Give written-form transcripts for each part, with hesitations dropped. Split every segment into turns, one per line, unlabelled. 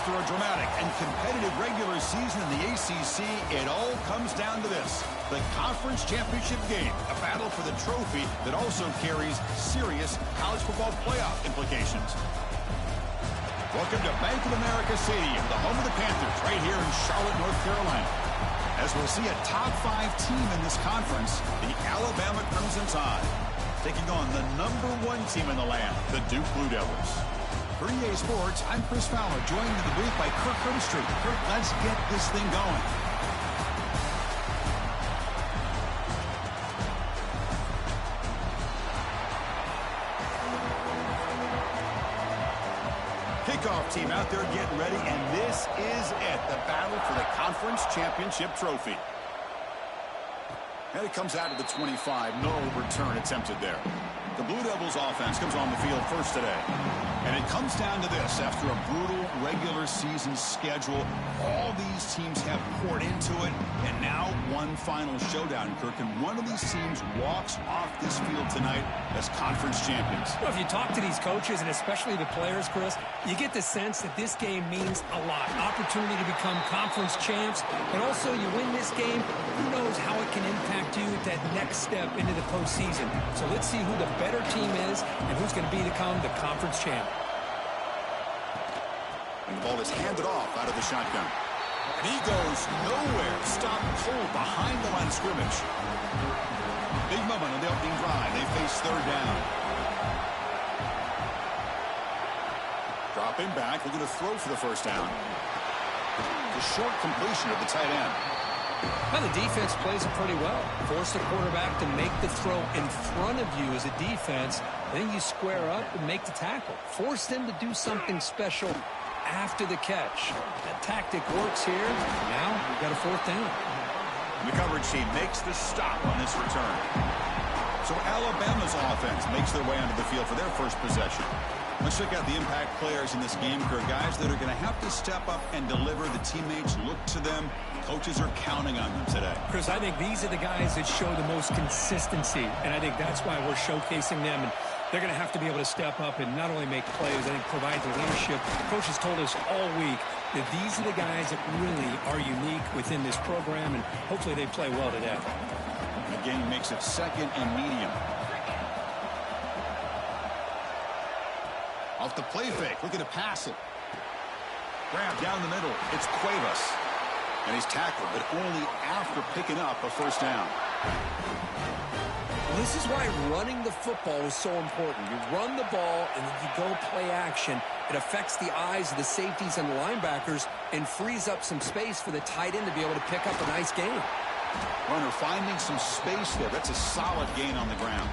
After a dramatic and competitive regular season in the ACC, it all comes down to this: the conference championship game, a battle for the trophy that also carries serious college football playoff implications. Welcome to Bank of America Stadium, the home of the Panthers, right here in Charlotte, North Carolina. As we'll see a top 5 team in this conference, the Alabama Crimson Tide, taking on the #1 team in the land, the Duke Blue Devils. For EA Sports, I'm Chris Fowler, joined in the booth by Kirk Herbstreit. Kirk, let's get this thing going. Kickoff team out there getting ready, and this is it, the battle for the conference championship trophy. And it comes out of the 25. No return attempted there. The Blue Devils offense comes on the field first today. And it comes down to this: after a brutal regular season schedule, all these teams have poured into it, and now one final showdown, Kirk, and one of these teams walks off this field tonight as conference champions.
Well, if you talk to these coaches, and especially the players, Chris, you get the sense that this game means a lot. Opportunity to become conference champs, and also you win this game, who knows how it can impact you at that next step into the postseason. So let's see who the better team is and who's going to become the conference champ.
And the ball is handed off out of the shotgun. And he goes nowhere. Stop cold behind the line of scrimmage. Big moment on the opening drive. They face third down. Dropping back, looking to throw for the first down. The short completion of the tight end.
Well, the defense plays it pretty well. Force the quarterback to make the throw in front of you as a defense. Then you square up and make the tackle. Force them to do something special after the catch. That tactic works here. Now we've got a fourth down.
The coverage team makes the stop on this return. So Alabama's offense makes their way onto the field for their first possession. Let's check out the impact players in this game, guys that are going to have to step up and deliver. The teammates look to them. Coaches are counting on them today.
Chris, I think these are the guys that show the most consistency, and I think that's why we're showcasing them. And they're going to have to be able to step up and not only make plays, I think provide the leadership. Coaches told us all week that these are the guys that really are unique within this program, and hopefully they play well today.
Again, he makes it second and medium. Off the play fake, looking to pass it. Grab down the middle. It's Cuevas. And he's tackled, but only after picking up a first down.
Well, this is why running the football is so important. You run the ball, and then you go play action. It affects the eyes of the safeties and the linebackers and frees up some space for the tight end to be able to pick up a nice gain.
Runner finding some space there. That's a solid gain on the ground.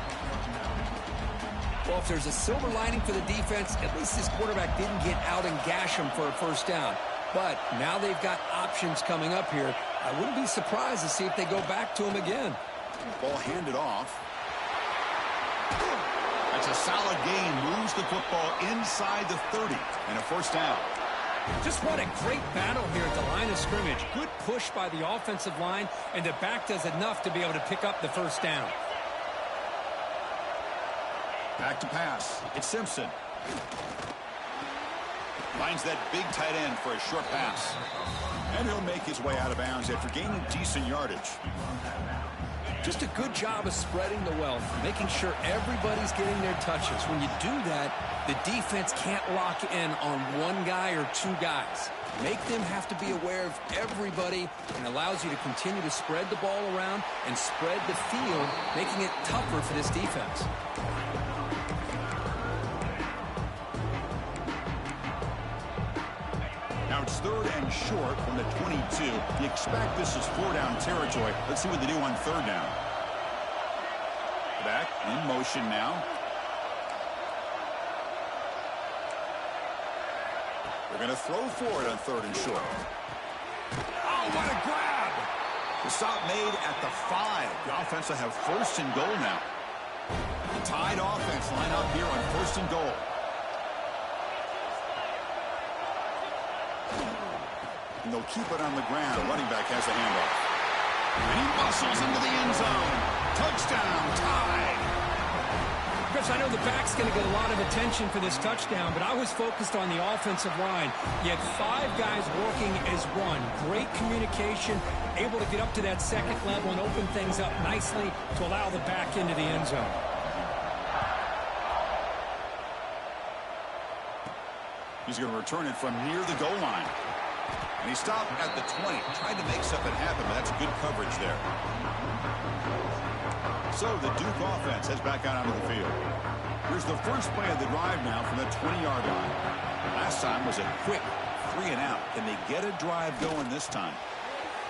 Well, if there's a silver lining for the defense, at least this quarterback didn't get out and gash him for a first down. But now they've got options coming up here. I wouldn't be surprised to see if they go back to him again.
Ball handed off. That's a solid gain. Moves the football inside the 30 and a first down.
Just what a great battle here at the line of scrimmage. Good push by the offensive line, and the back does enough to be able to pick up the first down.
Back to pass. It's Simpson. Finds that big tight end for a short pass. And he'll make his way out of bounds after gaining decent yardage.
Just a good job of spreading the wealth, making sure everybody's getting their touches. When you do that, the defense can't lock in on one guy or two guys. Make them have to be aware of everybody, and allows you to continue to spread the ball around and spread the field, making it tougher for this defense.
Now it's third and short from the 22. You expect this is 4-down territory. Let's see what they do on third down. Back in motion now. They're going to throw for it on third and short. Oh, what a grab! The stop made at the 5. The offense will have first and goal now. The Tide offense line up here on first and goal. And they'll keep it on the ground. The running back has the handoff. And he muscles into the end zone. Touchdown, Tide.
Chris, I know the back's going to get a lot of attention for this touchdown, but I was focused on the offensive line. You had 5 guys working as one. Great communication, able to get up to that second level and open things up nicely to allow the back into the end zone.
He's going to return it from near the goal line. And he stopped at the 20, tried to make something happen, but that's good coverage there. So the Duke offense heads back out onto the field. Here's the first play of the drive now from the 20-yard line. Last time was a quick 3 and out. Can they get a drive going this time?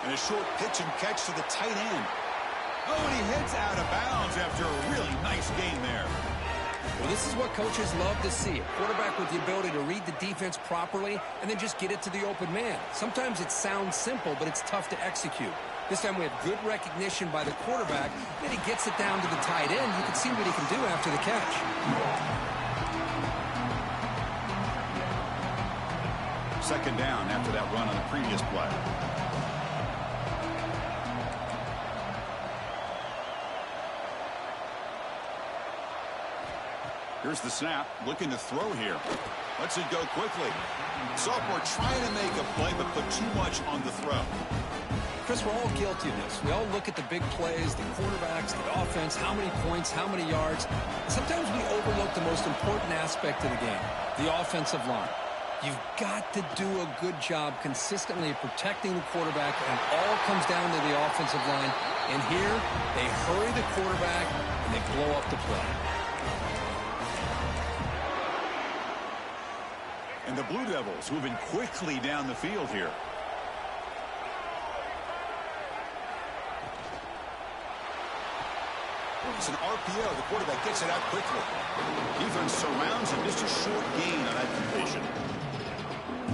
And a short pitch and catch to the tight end. Oh, and he heads out of bounds after a really nice game there.
Well, this is what coaches love to see. A quarterback with the ability to read the defense properly and then just get it to the open man. Sometimes it sounds simple, but it's tough to execute. This time we have good recognition by the quarterback. Then he gets it down to the tight end. You can see what he can do after the catch.
Second down after that run on the previous play. Here's the snap, looking to throw here. Lets it go quickly. Sophomore trying to make a play, but put too much on the throw.
Chris, we're all guilty of this. We all look at the big plays, the quarterbacks, the offense, how many points, how many yards. Sometimes we overlook the most important aspect of the game, the offensive line. You've got to do a good job consistently protecting the quarterback, and it all comes down to the offensive line. And here, they hurry the quarterback, and they blow up the play.
And the Blue Devils moving quickly down the field here. It's an RPO. The quarterback gets it out quickly. Defense surrounds him. Just a short gain on that completion.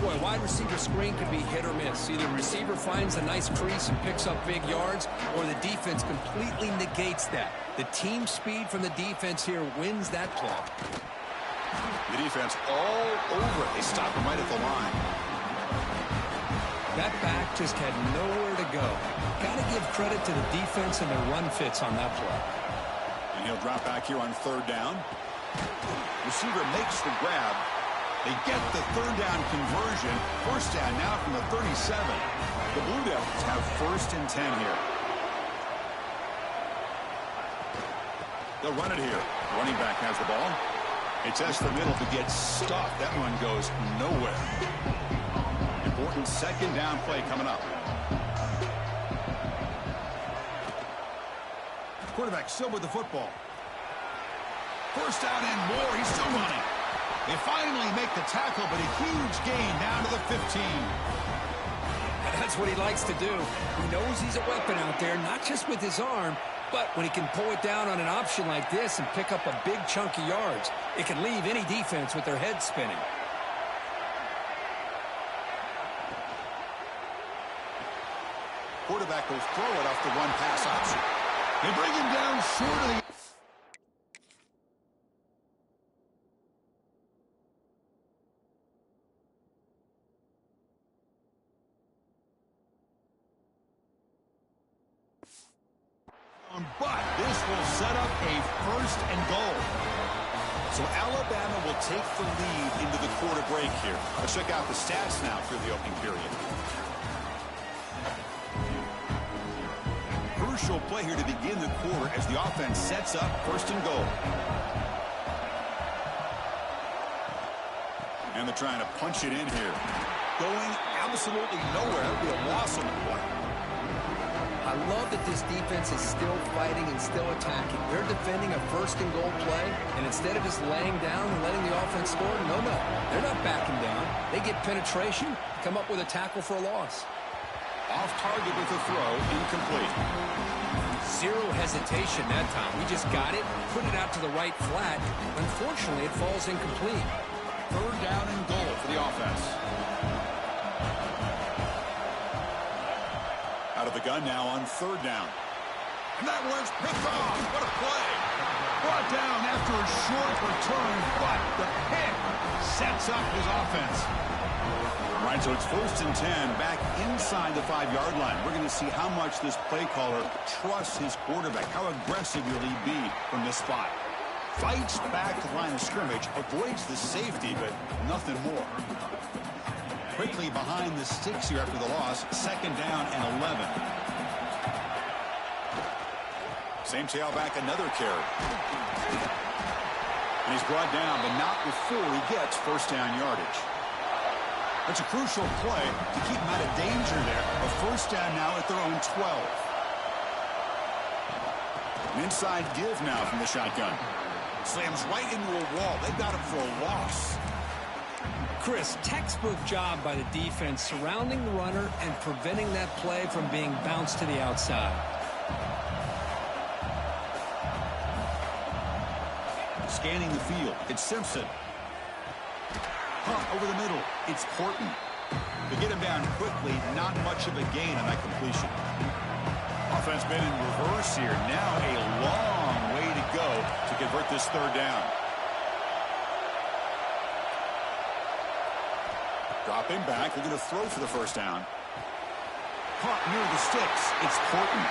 Boy, wide receiver screen could be hit or miss. Either receiver finds a nice crease and picks up big yards, or the defense completely negates that. The team speed from the defense here wins that play.
The defense all over it. They stop him right at the line.
That back just had nowhere to go. Got to give credit to the defense and their run fits on that play.
And he'll drop back here on third down. Receiver makes the grab. They get the third down conversion. First down now from the 37. The Blue Devils have 1st and 10 here. They'll run it here. Running back has the ball. He tests the middle to get stuffed. That one goes nowhere. Important second down play coming up. Quarterback still with the football. First down and more. He's still running. They finally make the tackle, but a huge gain down to the 15.
That's what he likes to do. He knows he's a weapon out there, not just with his arm, but when he can pull it down on an option like this and pick up a big chunk of yards, it can leave any defense with their head spinning.
Quarterback will throw it off the run-pass option. They bring him down short of the... But this will set up a 1st and goal. So Alabama will take the lead into the quarter break here. Let's check out the stats now through the opening period. Crucial play here to begin the quarter as the offense sets up 1st and goal. And they're trying to punch it in here. Going absolutely nowhere. That would be a loss on the play.
I love that this defense is still fighting and still attacking. They're defending a 1st and goal play, and instead of just laying down and letting the offense score, no, they're not backing down. They get penetration, come up with a tackle for a loss.
Off target with the throw, incomplete.
Zero hesitation that time. We just got it, put it out to the right flat. Unfortunately, it falls incomplete.
3rd down and goal for the offense. Out of the gun now on 3rd down. And that one's picked off. What a play. Brought down after a short return, but the pick sets up his offense. All right, so it's 1st and 10 back inside the 5-yard line. We're going to see how much this play caller trusts his quarterback. How aggressive will he be from this spot? Fights back to the line of scrimmage, avoids the safety, but nothing more. Quickly behind the sticks here after the loss. 2nd down and 11. Same tailback, another carry. And he's brought down, but not before he gets 1st down yardage. That's a crucial play to keep him out of danger there. A 1st down now at their own 12. An inside give now from the shotgun. Slams right into a wall. They got him for a loss.
Chris, textbook job by the defense surrounding the runner and preventing that play from being bounced to the outside.
Scanning the field, it's Simpson. Pump over the middle, it's Porton. They get him down quickly, not much of a gain on that completion. Offense been in reverse here. Now a long way to go to convert this 3rd down. Dropping back, they're going to throw for the 1st down. Caught near the sticks, it's Porton.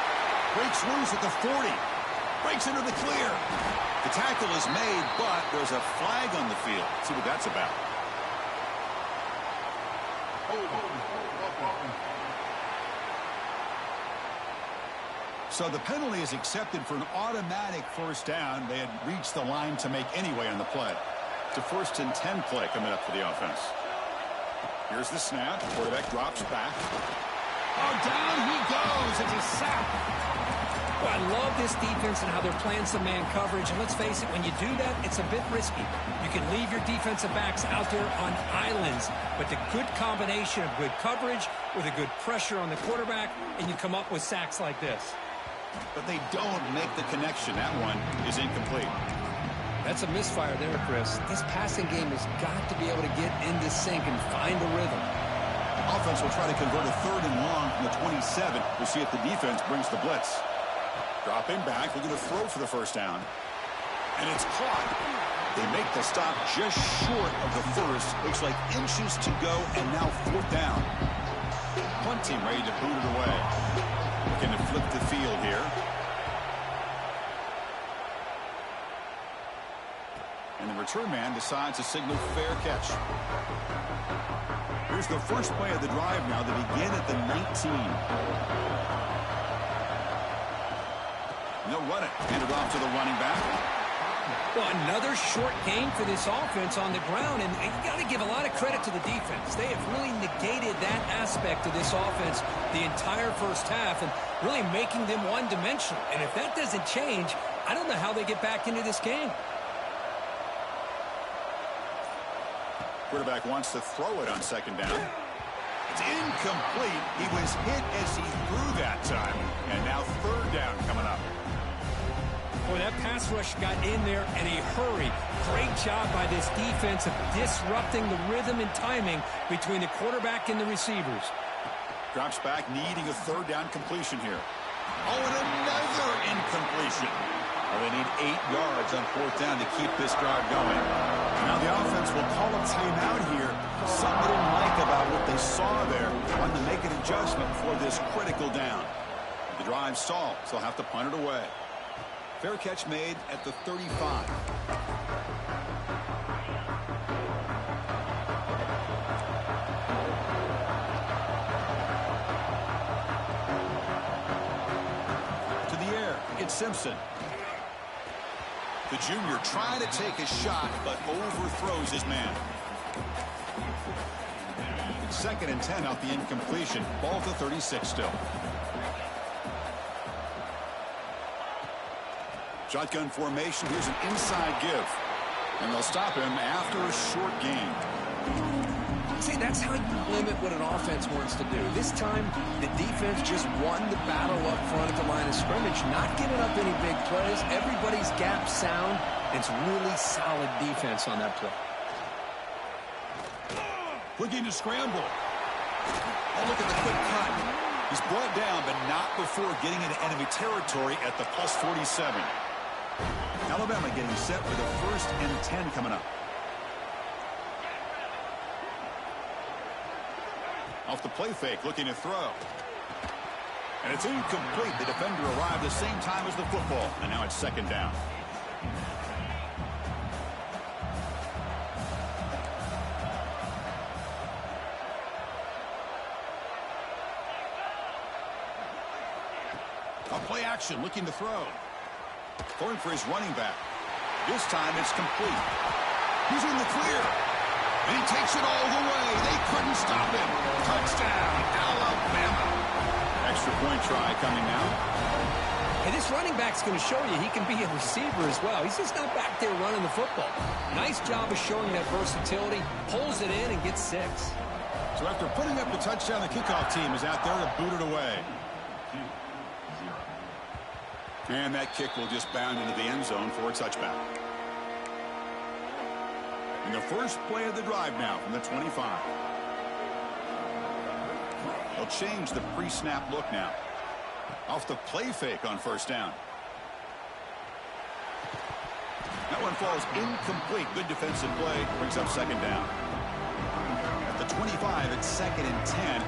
Breaks loose at the 40. Breaks into the clear. The tackle is made, but there's a flag on the field. Let's see what that's about. So the penalty is accepted for an automatic 1st down. They had reached the line to make anyway on the play. It's a 1st and 10 play coming up for the offense. Here's the snap. Quarterback drops back. Oh, down he goes. It's a sack.
Well, I love this defense and how they're playing some man coverage. And let's face it, when you do that, it's a bit risky. You can leave your defensive backs out there on islands. But the good combination of good coverage with a good pressure on the quarterback, and you come up with sacks like this.
But they don't make the connection. That one is incomplete.
That's a misfire there, Chris. This passing game has got to be able to get into sync and find a rhythm.
Offense will try to convert a 3rd and long from the 27. We'll see if the defense brings the blitz. Dropping back, we're going to throw for the 1st down. And it's caught. They make the stop just short of the 1st. Looks like inches to go, and now 4th down. Punt team ready to boot it away. Looking to flip the field here. And the return man decides to signal fair catch. Here's the first play of the drive now. They begin at the 19. And they'll run it. Hand it off to the running back.
Well, another short game for this offense on the ground, and you got to give a lot of credit to the defense. They have really negated that aspect of this offense the entire 1st half and really making them one-dimensional. And if that doesn't change, I don't know how they get back into this game.
Quarterback wants to throw it on 2nd down. It's incomplete. He was hit as he threw that time. And now 3rd down coming up.
Boy, that pass rush got in there in a hurry. Great job by this defense of disrupting the rhythm and timing between the quarterback and the receivers.
Drops back, needing a 3rd down completion here. Oh, and another incompletion. Well, they need 8 yards on 4th down to keep this drive going. Now the offense will call a timeout here. Something they didn't like about what they saw there. Want to make an adjustment for this critical down. The drive stalled, so they'll have to punt it away. Fair catch made at the 35. To the air, it's Simpson. The junior trying to take a shot, but overthrows his man. 2nd and 10 off the incompletion. Ball to 36 still. Shotgun formation. Here's an inside give. And they'll stop him after a short gain.
See, that's how you limit what an offense wants to do. This time, the defense just won the battle up front at the line of scrimmage, not giving up any big plays. Everybody's gap sound. It's really solid defense on that play.
Looking to scramble. Oh, look at the quick cut. He's brought down, but not before getting into enemy territory at the plus 47. Alabama getting set for the 1st and 10 coming up. Off the play fake, looking to throw. And it's incomplete. The defender arrived the same time as the football. And now it's 2nd down. action, looking to throw. Going for his running back. This time it's complete. He's in the clear. And he takes it all the way. They couldn't stop him. Touchdown, Alabama. Extra point try coming now.
Hey, this running back's going to show you he can be a receiver as well. He's just not back there running the football. Nice job of showing that versatility. Pulls it in and gets 6.
So after putting up the touchdown, the kickoff team is out there to boot it away. And that kick will just bound into the end zone for a touchback. And the first play of the drive now from the 25. They'll change the pre-snap look now. Off the play fake on first down. That one falls incomplete. Good defensive play. Brings up second down. At the 25, it's 2nd and 10.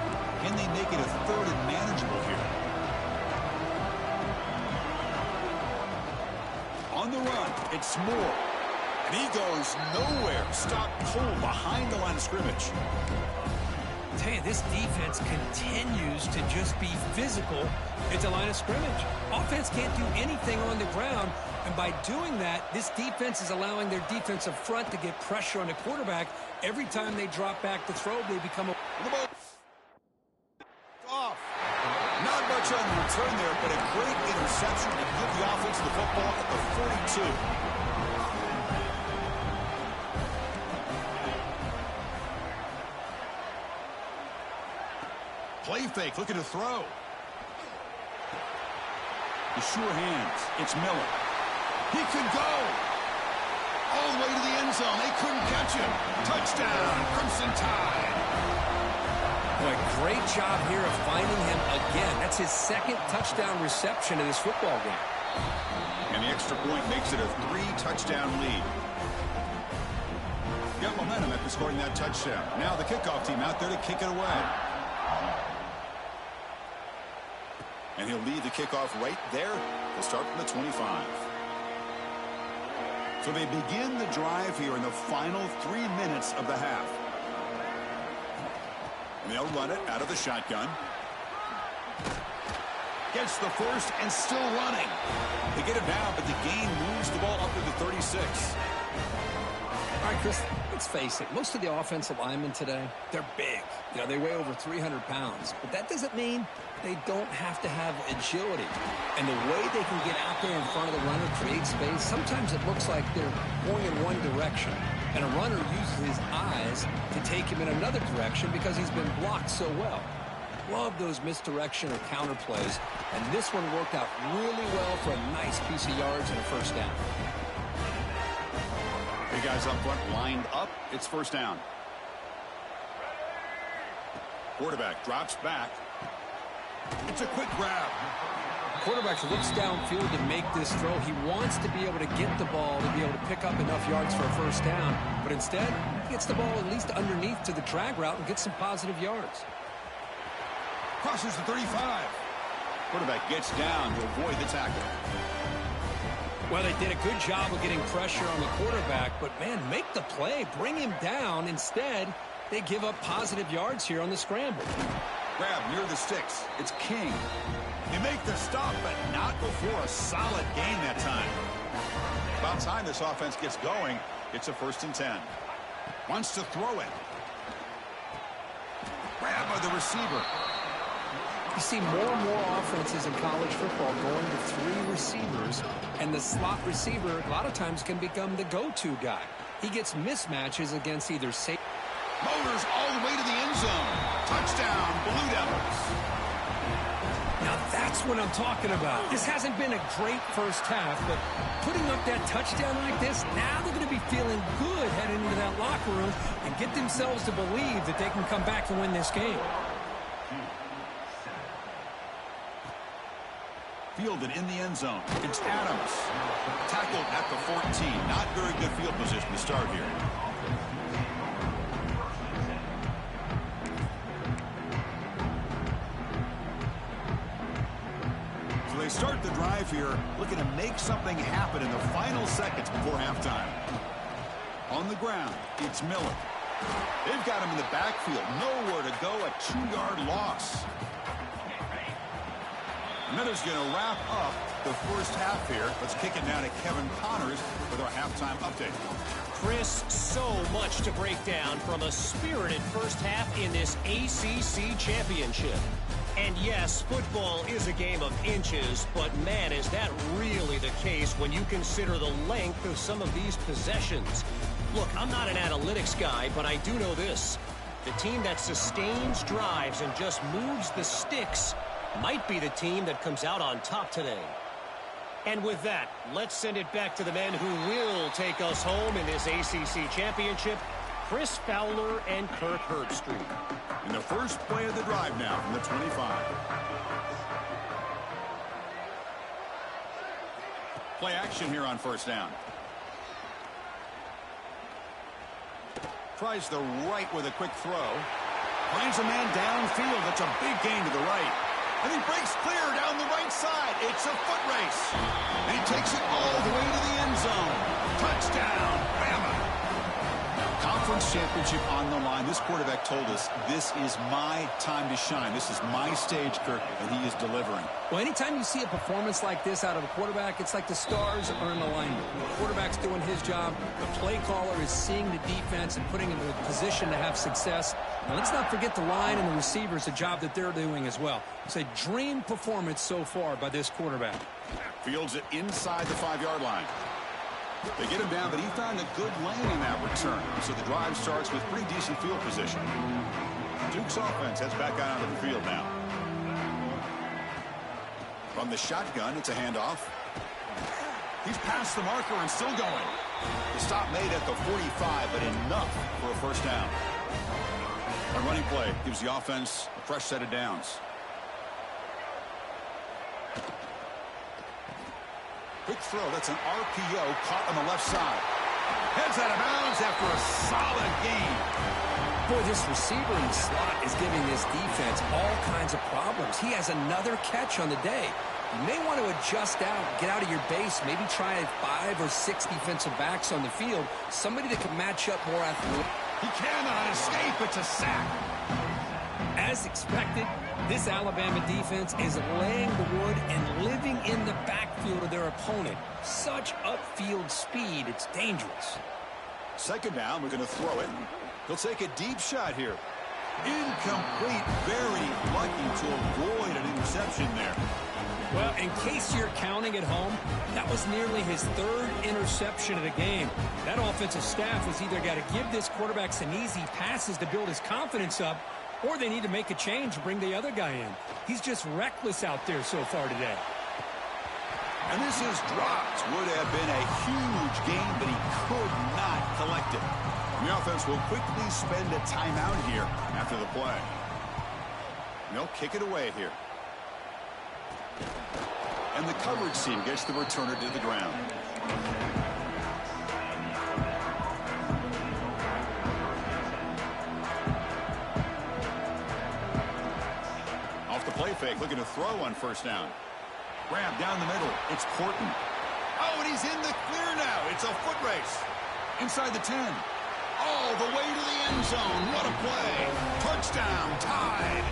Can they make it a 3rd and manageable here? On the run, it's Moore. And he goes nowhere. Stopped cold behind the line of scrimmage.
I tell you, this defense continues to just be physical at the line of scrimmage. Offense can't do anything on the ground, and by doing that, this defense is allowing their defensive front to get pressure on the quarterback. Every time they drop back to throw, they become a...
Off. Not much on the return there, but a great interception to give the offense the football at the 42. Play fake, looking to throw. The sure hands. It's Miller. He could go. All the way to the end zone. They couldn't catch him. Touchdown, Crimson Tide.
Boy, great job here of finding him again. That's his 2nd touchdown reception of this football game.
And the extra point makes it a 3-touchdown lead. Got momentum after scoring that touchdown. Now the kickoff team out there to kick it away. And he'll lead the kickoff right there. They'll start from the 25. So they begin the drive here in the final 3 minutes of the half. And they'll run it out of the shotgun. Gets the first and still running. They get it down, but the gain moves the ball up to the 36.
All right, Chris, let's face it. Most of the offensive linemen today, they're big. You know, they weigh over 300 pounds. But that doesn't mean they don't have to have agility. And the way they can get out there in front of the runner, create space, sometimes it looks like they're going in one direction. And a runner uses his eyes to take him in another direction because he's been blocked so well. Love those misdirection or counter plays. And this one worked out really well for a nice piece of yards and a first down.
Big guys up front lined up. It's first down. Quarterback drops back. It's a quick grab.
Quarterback looks downfield to make this throw. He wants to be able to get the ball to be able to pick up enough yards for a first down. But instead, he gets the ball at least underneath to the drag route and gets some positive yards.
Crosses the 35. Quarterback gets down to avoid the tackle.
Well, they did a good job of getting pressure on the quarterback, but, man, make the play. Bring him down. Instead, they give up positive yards here on the scramble.
Grab near the sticks. It's King. They make the stop, but not before a solid gain that time. About time this offense gets going. It's a 1st and 10. Wants to throw it. Grab by the receiver.
You see more and more offenses in college football going to 3 receivers, and the slot receiver a lot of times can become the go-to guy. He gets mismatches against either safety.
Motors all the way to the end zone. Touchdown, Blue Devils.
Now that's what I'm talking about. This hasn't been a great first half, but putting up that touchdown like this, now they're going to be feeling good heading into that locker room and get themselves to believe that they can come back and win this game.
Fielded in the end zone. It's Adams. Tackled at the 14. Not very good field position to start here. So they start the drive here, looking to make something happen in the final seconds before halftime. On the ground, it's Miller. They've got him in the backfield. Nowhere to go, a 2-yard loss. Miller's going to wrap up the first half here. Let's kick it down to Kevin Connors with our halftime update.
Chris, so much to break down from a spirited first half in this ACC championship. And yes, football is a game of inches, but man, is that really the case when you consider the length of some of these possessions. Look, I'm not an analytics guy, but I do know this. The team that sustains drives and just moves the sticks might be the team that comes out on top today. And with that, let's send it back to the men who will take us home in this ACC championship, Chris Fowler and Kirk Herbstreit.
In the first play of the drive now from the 25. Play action here on first down. Tries the right with a quick throw. Finds a man downfield. That's a big gain to the right. And he breaks clear down the right side. It's a foot race. And he takes it all the way to the end zone. Touchdown, Bama. Conference championship on the line. This quarterback told us, this is my time to shine. This is my stage, Kirk, and he is delivering.
Well, anytime you see a performance like this out of a quarterback, it's like the stars are in alignment. The quarterback's doing his job. The play caller is seeing the defense and putting him in a position to have success. Now, let's not forget the line and the receivers, the job that they're doing as well. It's a dream performance so far by this quarterback.
Fields it inside the 5-yard line. They get him down, but he found a good lane in that return. So the drive starts with pretty decent field position. Duke's offense heads back out onto the field now. From the shotgun, it's a handoff. He's past the marker and still going. The stop made at the 45, but enough for a first down. A running play gives the offense a fresh set of downs. Quick throw. That's an RPO caught on the left side. Heads out of bounds after a solid gain.
Boy, this receiver in the slot is giving this defense all kinds of problems. He has another catch on the day. You may want to adjust out, get out of your base, maybe try 5 or 6 defensive backs on the field. Somebody that can match up more athletic.
He cannot escape. It's a sack.
As expected, this Alabama defense is laying the wood and living in the backfield of their opponent. Such upfield speed, it's dangerous.
Second down, we're going to throw it. He'll take a deep shot here. Incomplete, very lucky to avoid an interception there.
Well, in case you're counting at home, that was nearly his 3rd interception of the game. That offensive staff has either got to give this quarterback some easy passes to build his confidence up, or they need to make a change and bring the other guy in. He's just reckless out there so far today.
And this is dropped. Would have been a huge gain, but he could not collect it. And the offense will quickly spend a timeout here after the play. And they'll kick it away here. And the coverage team gets the returner to the ground. Off the play fake, looking to throw on first down. Grab down the middle. It's Porton. Oh, and he's in the clear now. It's a foot race. Inside the 10. All the way to the end zone. What a play. Touchdown. Tied.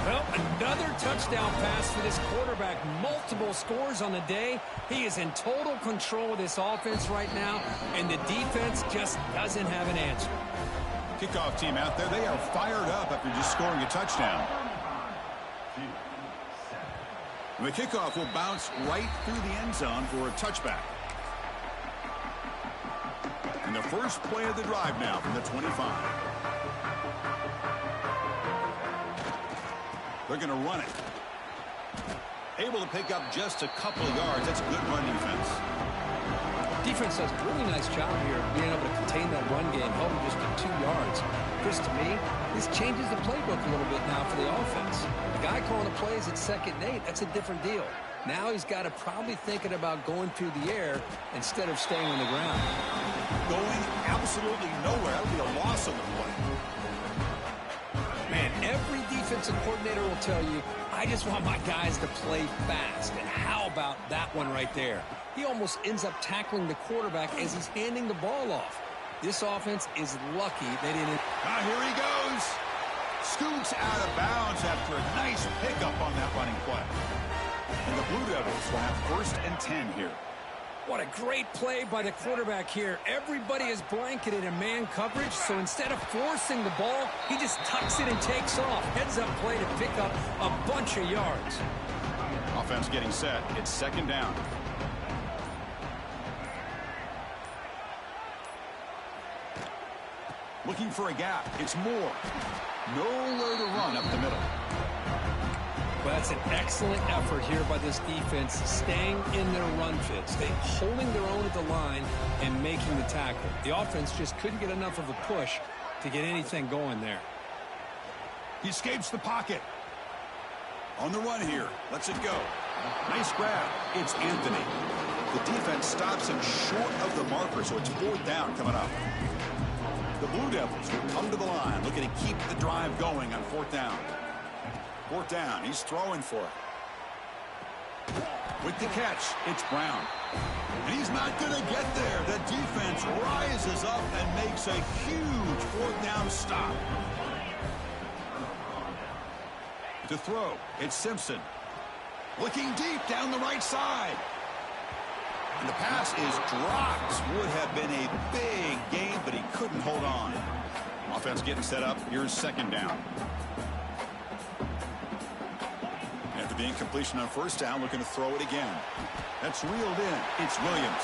Well, another touchdown pass for this quarterback. Multiple scores on the day. He is in total control of this offense right now, and the defense just doesn't have an answer.
Kickoff team out there. They are fired up after just scoring a touchdown. And the kickoff will bounce right through the end zone for a touchback. And the first play of the drive now from the 25. They're going to run it. Able to pick up just a couple of yards. That's good run defense.
Defense does a really nice job here of being able to contain that run game, held him just to 2 yards. Chris, to me, this changes the playbook a little bit now for the offense. The guy calling the plays at 2nd and 8, that's a different deal. Now he's got to probably thinking about going through the air instead of staying on the ground.
Going absolutely nowhere. That would be a loss on the play.
Man, every defensive coordinator will tell you, I just want my guys to play fast. And how about that one right there? He almost ends up tackling the quarterback as he's handing the ball off. This offense is lucky they didn't.
Here he goes. Scoots out of bounds after a nice pickup on that running play. And the Blue Devils will have 1st and 10 here.
What a great play by the quarterback here. Everybody is blanketed in man coverage, so instead of forcing the ball, he just tucks it and takes off. Heads-up play to pick up a bunch of yards.
Offense getting set. It's 2nd down. Looking for a gap. It's Moore. Nowhere to run up the middle.
Well, that's an excellent effort here by this defense, staying in their run fit, holding their own at the line and making the tackle. The offense just couldn't get enough of a push to get anything going there.
He escapes the pocket. On the run here. Lets it go. Nice grab. It's Anthony. The defense stops him short of the marker, so it's 4th down coming up. The Blue Devils will come to the line, looking to keep the drive going on 4th down. 4th down. He's throwing for it. With the catch, it's Brown. And he's not going to get there. The defense rises up and makes a huge 4th down stop. To throw, it's Simpson. Looking deep down the right side. And the pass is dropped. Would have been a big gain, but he couldn't hold on. Offense getting set up. Here's 2nd down. After the incompletion on 1st down, looking to throw it again. That's reeled in. It's Williams.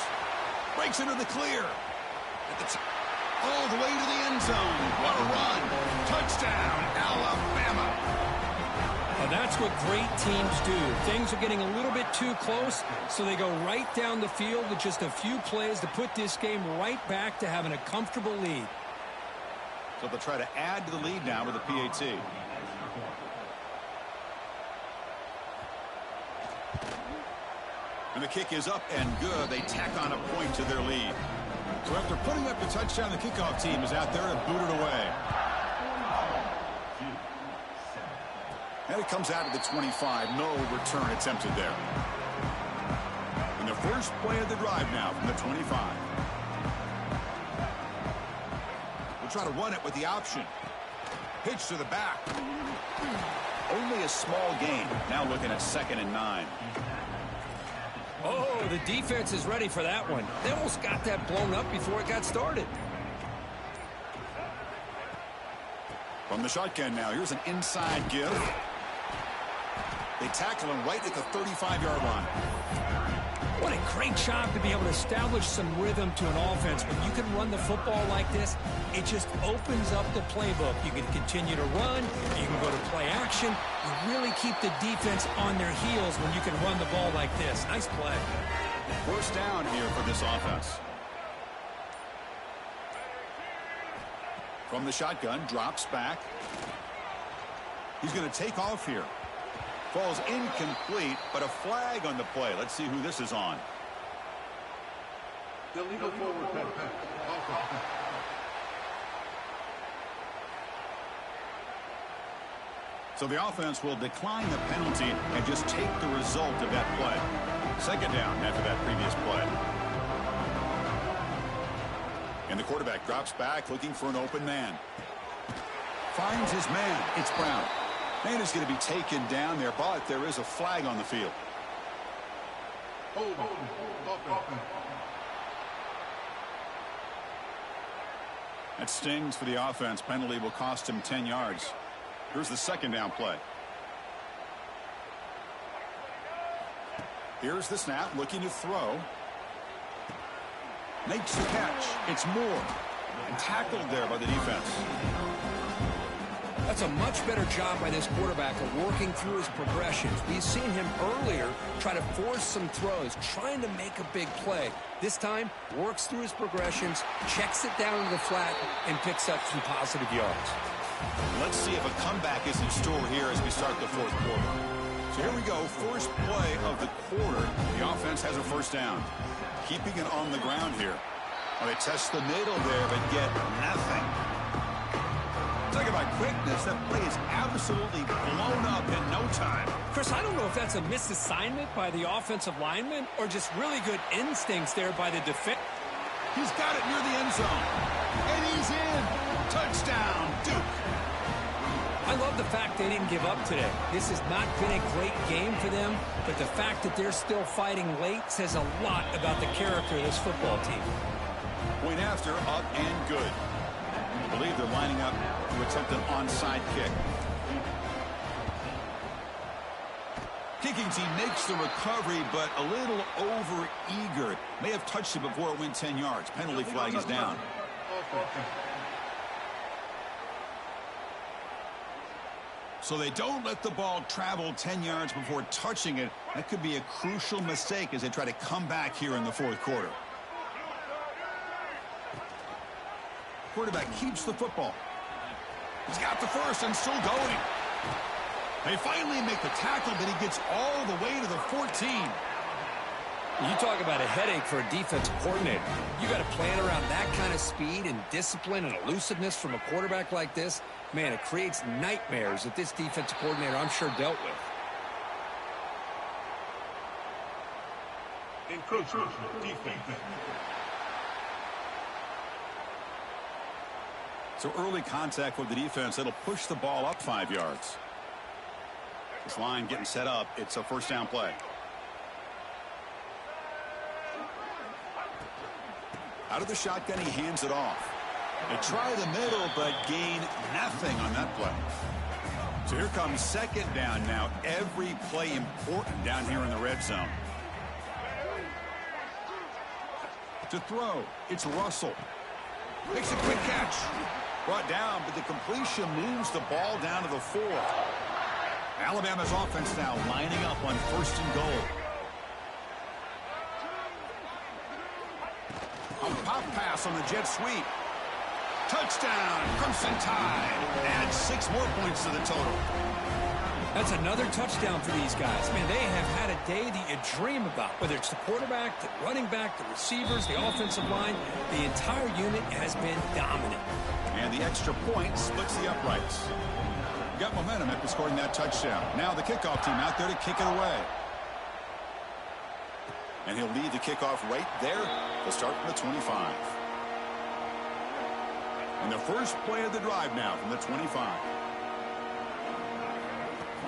Breaks into the clear. All the way to the end zone. What a run. Touchdown, Alabama.
Now that's what great teams do. Things are getting a little bit too close, so they go right down the field with just a few plays to put this game right back to having a comfortable lead.
So they'll try to add to the lead now with a PAT. And the kick is up and good. They tack on a point to their lead. So after putting up the touchdown, the kickoff team is out there to boot it away. And it comes out of the 25. No return attempted there. And the first play of the drive now from the 25. We'll try to run it with the option. Pitch to the back. Only a small gain. Now looking at 2nd and 9.
Oh, the defense is ready for that one. They almost got that blown up before it got started.
From the shotgun now, here's an inside give. They tackle him right at the 35-yard line.
What a great job to be able to establish some rhythm to an offense. When you can run the football like this, it just opens up the playbook. You can continue to run. You can go to play action. You really keep the defense on their heels when you can run the ball like this. Nice play.
1st down here for this offense. From the shotgun, drops back. He's going to take off here. Falls incomplete, but a flag on the play. Let's see who this is on.
Illegal forward pass.
So the offense will decline the penalty and just take the result of that play. 2nd down after that previous play. And the quarterback drops back looking for an open man. Finds his man. It's Brown. Man is going to be taken down there, but there is a flag on the field. That stings for the offense. Penalty will cost him 10 yards. Here's the 2nd down play. Here's the snap, looking to throw. Makes the catch. It's Moore. And tackled there by the defense.
That's a much better job by this quarterback of working through his progressions. We've seen him earlier try to force some throws, trying to make a big play. This time, works through his progressions, checks it down to the flat, and picks up some positive yards.
Let's see if a comeback is in store here as we start the 4th quarter. So here we go, first play of the quarter. The offense has a 1st down. Keeping it on the ground here. Well, they test the middle there, but get nothing. Talk about quickness. That play is absolutely blown up in no time.
Chris, I don't know if that's a misassignment by the offensive lineman or just really good instincts there by the defense.
He's got it near the end zone. And he's in. Touchdown, Duke.
I love the fact they didn't give up today. This has not been a great game for them, but the fact that they're still fighting late says a lot about the character of this football team.
Point after, up and good. I believe they're lining up to attempt an onside kick. Kicking team makes the recovery, but a little over-eager. May have touched it before it went 10 yards. Penalty flag is down. So they don't let the ball travel 10 yards before touching it. That could be a crucial mistake as they try to come back here in the fourth quarter. Quarterback keeps the football. He's got the first and still going. They finally make the tackle, but he gets all the way to the 14.
You talk about a headache for a defensive coordinator. You got to plan around that kind of speed and discipline and elusiveness from a quarterback like this. Man, it creates nightmares that this defensive coordinator, I'm sure, dealt with.
Encroachment defense.
So early contact with the defense, it'll push the ball up 5 yards. This line getting set up. It's a first down play. Out of the shotgun, he hands it off. They try the middle, but gain nothing on that play. So here comes second down now. Every play important down here in the red zone. To throw, it's Russell. Makes a quick catch. Brought down, but the completion moves the ball down to the 4. Alabama's offense now lining up on first and goal. A pop pass on the jet sweep. Touchdown, Crimson Tide. Add 6 more points to the total.
That's another touchdown for these guys. Man, they have had a day that you dream about. Whether it's the quarterback, the running back, the receivers, the offensive line, the entire unit has been dominant.
And the extra point splits the uprights. Got momentum after scoring that touchdown. Now the kickoff team out there to kick it away. And he'll lead the kickoff right there. They'll start from the 25. And the first play of the drive now from the 25.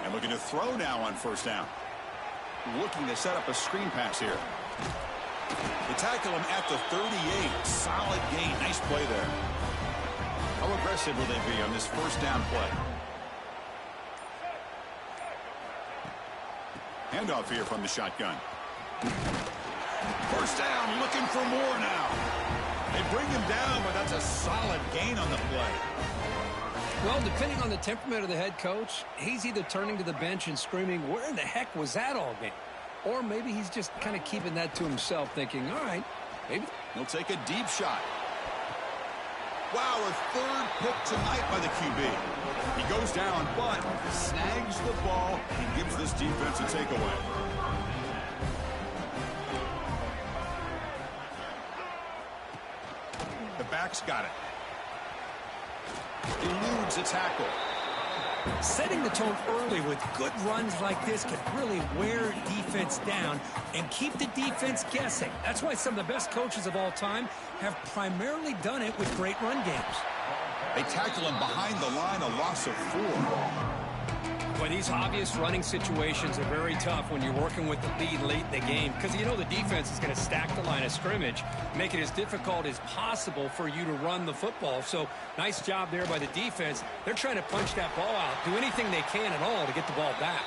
And looking to throw now on first down. Looking to set up a screen pass here. They tackle him at the 38. Solid gain. Nice play there. How aggressive will they be on this first down play? Handoff here from the shotgun. First down, looking for more now. They bring him down, but that's a solid gain on the play.
Well, depending on the temperament of the head coach, he's either turning to the bench and screaming, where in the heck was that all game? Or maybe he's just kind of keeping that to himself, thinking, all right, maybe.
He'll take a deep shot. Wow, a third pick tonight by the QB. He goes down, but snags the ball and gives this defense a takeaway. The back's got it. Eludes a tackle.
Setting the tone early with good runs like this can really wear defense down and keep the defense guessing. That's why some of the best coaches of all time have primarily done it with great run games.
They tackle him behind the line, a loss of 4.
Well, these obvious running situations are very tough when you're working with the lead late in the game because you know the defense is going to stack the line of scrimmage, make it as difficult as possible for you to run the football. So nice job there by the defense. They're trying to punch that ball out, do anything they can at all to get the ball back.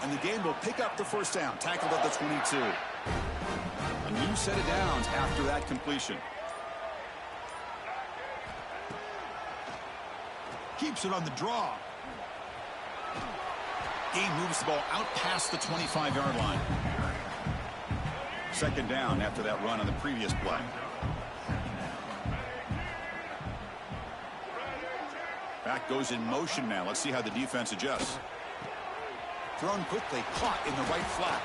And the game will pick up the first down, tackled at the 22. A new set of downs after that completion. Keeps it on the draw. Game moves the ball out past the 25-yard line. Second down after that run on the previous play. Back goes in motion now. Let's see how the defense adjusts. Thrown quickly, caught in the right flat.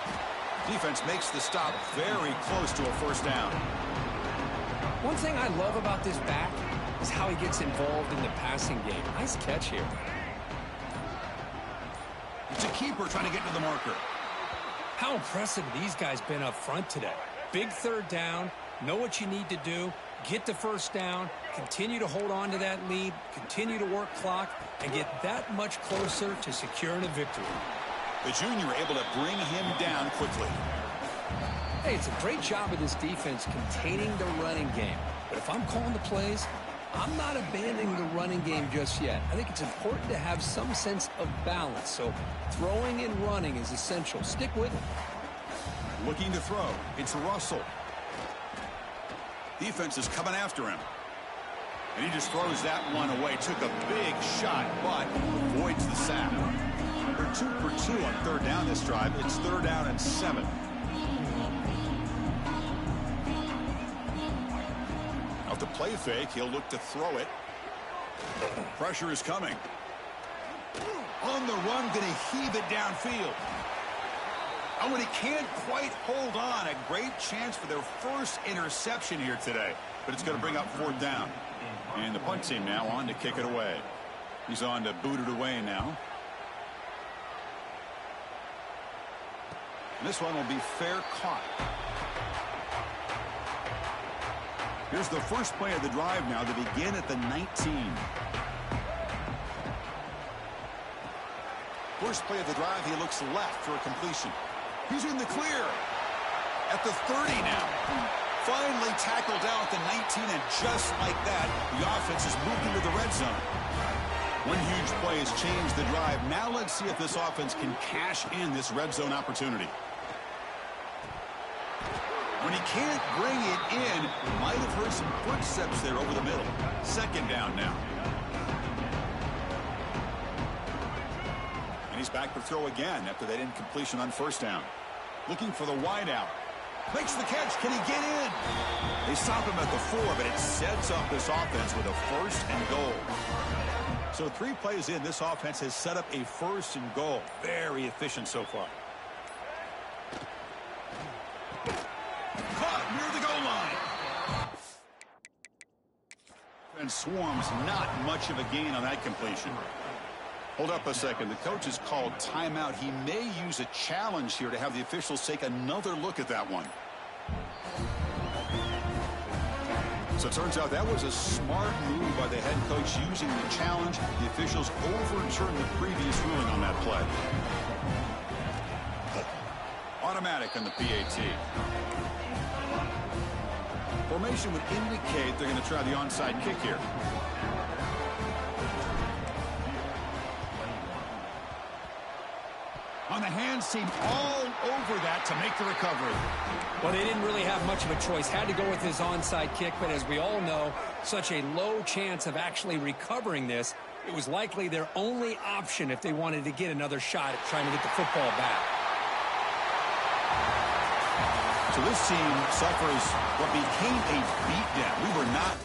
Defense makes the stop very close to a first down.
One thing I love about this back is how he gets involved in the passing game. Nice catch here.
It's a keeper trying to get to the marker.
How impressive these guys been up front today. Big third down, know what you need to do, get the first down, continue to hold on to that lead, continue to work clock, and get that much closer to securing a victory.
The junior able to bring him down quickly.
Hey, it's a great job of this defense containing the running game. But if I'm calling the plays, I'm not abandoning the running game just yet. I think it's important to have some sense of balance. So throwing and running is essential. Stick with it.
Looking to throw. It's Russell. Defense is coming after him. And he just throws that one away. Took a big shot, but avoids the sack. They're 2 for 2 on third down this drive. It's 3rd down and 7. Off the play fake, he'll look to throw it. Pressure is coming. On the run, going to heave it downfield. Oh, and he can't quite hold on. A great chance for their first interception here today. But it's going to bring up 4th down. And the punt team now on to kick it away. He's on to boot it away now. And this one will be fair caught. Here's the first play of the drive now to begin at the 19. First play of the drive, he looks left for a completion. He's in the clear. At the 30 now. Finally tackled down at the 19, and just like that, the offense has moved into the red zone. One huge play has changed the drive. Now let's see if this offense can cash in this red zone opportunity. When he can't bring it in, might have heard some footsteps there over the middle. 2nd down now. And he's back to throw again after that incompletion on 1st down. Looking for the wide out. Makes the catch. Can he get in? They stop him at the 4, but it sets up this offense with a 1st and goal. So 3 plays in, this offense has set up a 1st and goal. Very efficient so far. Caught near the goal line. And swarms, not much of a gain on that completion. Hold up a second. The coach has called timeout. He may use a challenge here to have the officials take another look at that one. So it turns out that was a smart move by the head coach using the challenge. The officials overturned the previous ruling on that play. Automatic on the PAT. Formation would indicate they're going to try the onside kick here. On the hands team all over that to make the recovery.
Well, they didn't really have much of a choice. Had to go with his onside kick, but as we all know, such a low chance of actually recovering this. It was likely their only option if they wanted to get another shot at trying to get the football back.
So this team suffers what became a beatdown. We were not